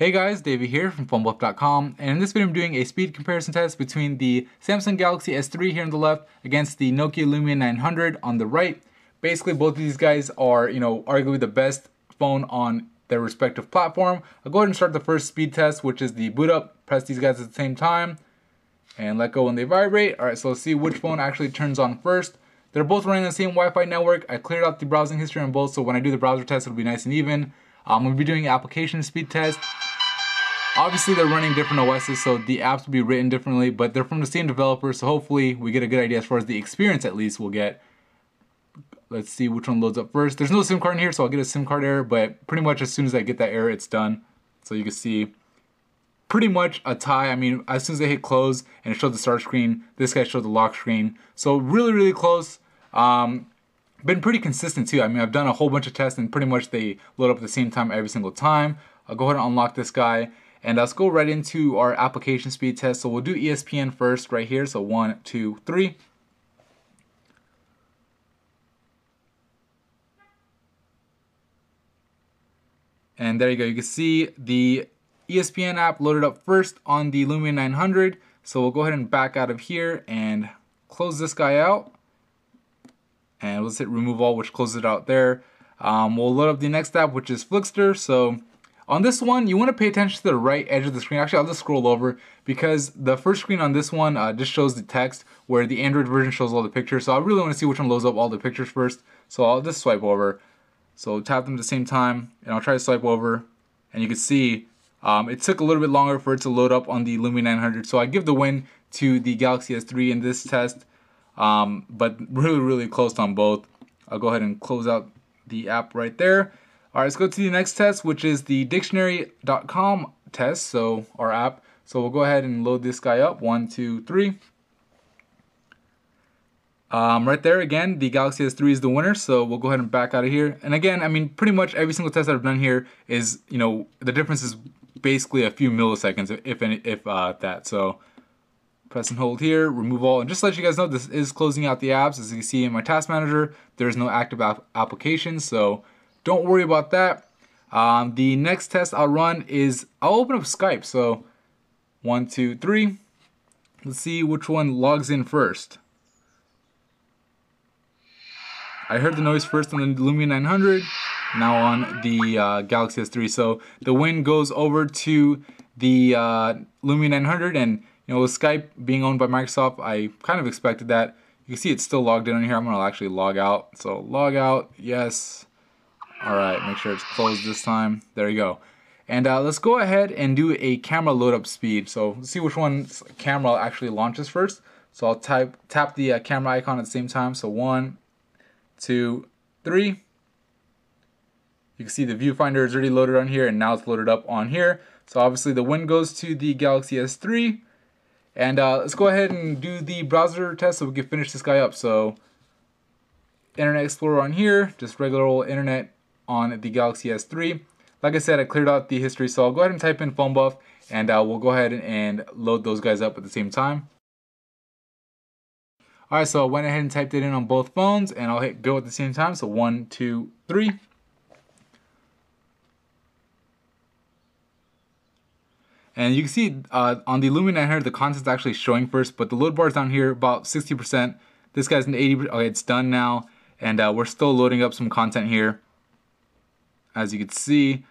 Hey guys, Davey here from phonebuff.com, and in this video I'm doing a speed comparison test between the Samsung Galaxy S3 here on the left against the Nokia Lumia 900 on the right. Basically both of these guys are, arguably the best phone on their respective platform. I'll go ahead and start the first speed test, which is the boot up. Press these guys at the same time and let go when they vibrate. Alright, so let's see which phone actually turns on first. They're both running the same Wi-Fi network. I cleared out the browsing history on both, so when I do the browser test it'll be nice and even. I'm going to be doing an application speed test. Obviously they're running different OSs, so the apps will be written differently, but they're from the same developer, so hopefully we get a good idea as far as the experience at least we'll get. Let's see which one loads up first. There's no SIM card in here, so I'll get a SIM card error, but pretty much as soon as I get that error, it's done. So you can see pretty much a tie. I mean, as soon as I hit close and it showed the start screen, this guy showed the lock screen. So really close. Been pretty consistent too. I mean, I've done a whole bunch of tests and pretty much they load up at the same time every single time. I'll go ahead and unlock this guy. And let's go right into our application speed test. So we'll do ESPN first right here. So 1, 2, 3. And there you go. You can see the ESPN app loaded up first on the Lumia 900. So we'll go ahead and back out of here and close this guy out. And let's hit remove all, which closes it out there. We'll load up the next app, which is Flixter. So on this one, you want to pay attention to the right edge of the screen. Actually, I'll just scroll over because the first screen on this one just shows the text, where the Android version shows all the pictures. So I really want to see which one loads up all the pictures first. So I'll just swipe over. So tap them at the same time, and I'll try to swipe over. And you can see it took a little bit longer for it to load up on the Lumia 900. So I give the win to the Galaxy S3 in this test, but really close on both. I'll go ahead and close out the app right there. Alright, let's go to the next test, which is the dictionary.com test, so our app. So we'll go ahead and load this guy up. 1, 2, 3. Right there again, the Galaxy S3 is the winner, so we'll go ahead and back out of here. And again, I mean, pretty much every single test that I've done here is, the difference is basically a few milliseconds, if that. So press and hold here, remove all, and just to let you guys know, this is closing out the apps. As you can see in my task manager, there's no active applications, so don't worry about that. The next test I'll run is, I'll open up Skype. So 1, 2, 3. Let's see which one logs in first. I heard the noise first on the Lumia 900, now on the Galaxy S3. So the win goes over to the Lumia 900, and with Skype being owned by Microsoft, I kind of expected that. You can see it's still logged in on here. I'm going to actually log out. So log out, yes. Alright, make sure it's closed this time. There you go. And let's go ahead and do a camera load up speed. So let's see which one's camera actually launches first. So I'll tap the camera icon at the same time. So 1, 2, 3. You can see the viewfinder is already loaded on here, and now it's loaded up on here. So obviously the win goes to the Galaxy S3. And let's go ahead and do the browser test so we can finish this guy up. So Internet Explorer on here, just regular old internet on the Galaxy S3. Like I said, I cleared out the history, so I'll go ahead and type in PhoneBuff, and we'll go ahead and load those guys up at the same time. Alright, so I went ahead and typed it in on both phones, and I'll hit go at the same time. So 1, 2, 3. And you can see on the Lumia 900, the content's actually showing first, but the load bar is down here about 60%. This guy's in 80%. Okay, it's done now, and we're still loading up some content here, as you can see.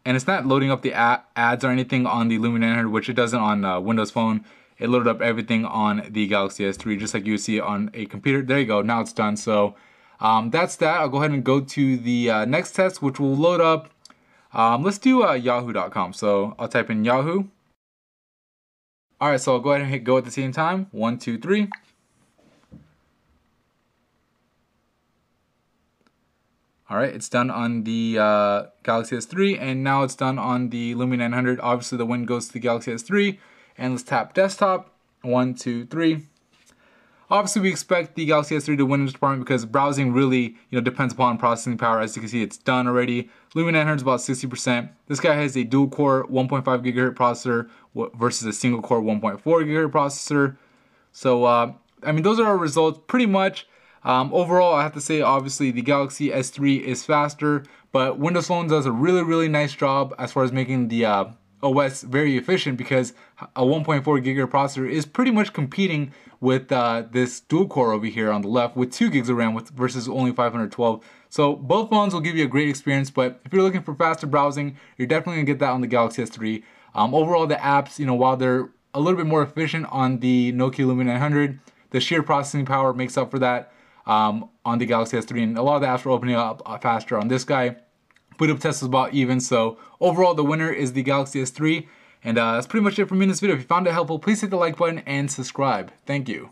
And it's not loading up the ads or anything on the Lumia 900, which it doesn't on Windows Phone. It loaded up everything on the Galaxy S3, just like you would see on a computer. There you go, now it's done. So that's that. I'll go ahead and go to the next test, which will load up. Let's do yahoo.com. So I'll type in Yahoo. Alright, so I'll go ahead and hit go at the same time. 1, 2, 3. Alright, it's done on the Galaxy S3, and now it's done on the Lumia 900. Obviously the win goes to the Galaxy S3. And let's tap desktop. 1, 2, 3. Obviously we expect the Galaxy S3 to win in this department because browsing really depends upon processing power. As you can see, it's done already. Lumia 900 is about 60%. This guy has a dual core 1.5 GHz processor versus a single core 1.4 GHz processor. So I mean, those are our results pretty much. Overall, I have to say, obviously, the Galaxy S3 is faster, but Windows Phone does a really nice job as far as making the OS very efficient, because a 1.4 gigahertz processor is pretty much competing with this dual core over here on the left with 2 gigs of RAM versus only 512. So both phones will give you a great experience, but if you're looking for faster browsing, you're definitely gonna get that on the Galaxy S3. Overall, the apps, while they're a little bit more efficient on the Nokia Lumia 900, the sheer processing power makes up for that on the Galaxy S3, and a lot of the apps are opening up faster on this guy. Boot up test was about even, so overall the winner is the Galaxy S3, and that's pretty much it for me in this video. If you found it helpful, please hit the like button and subscribe. Thank you.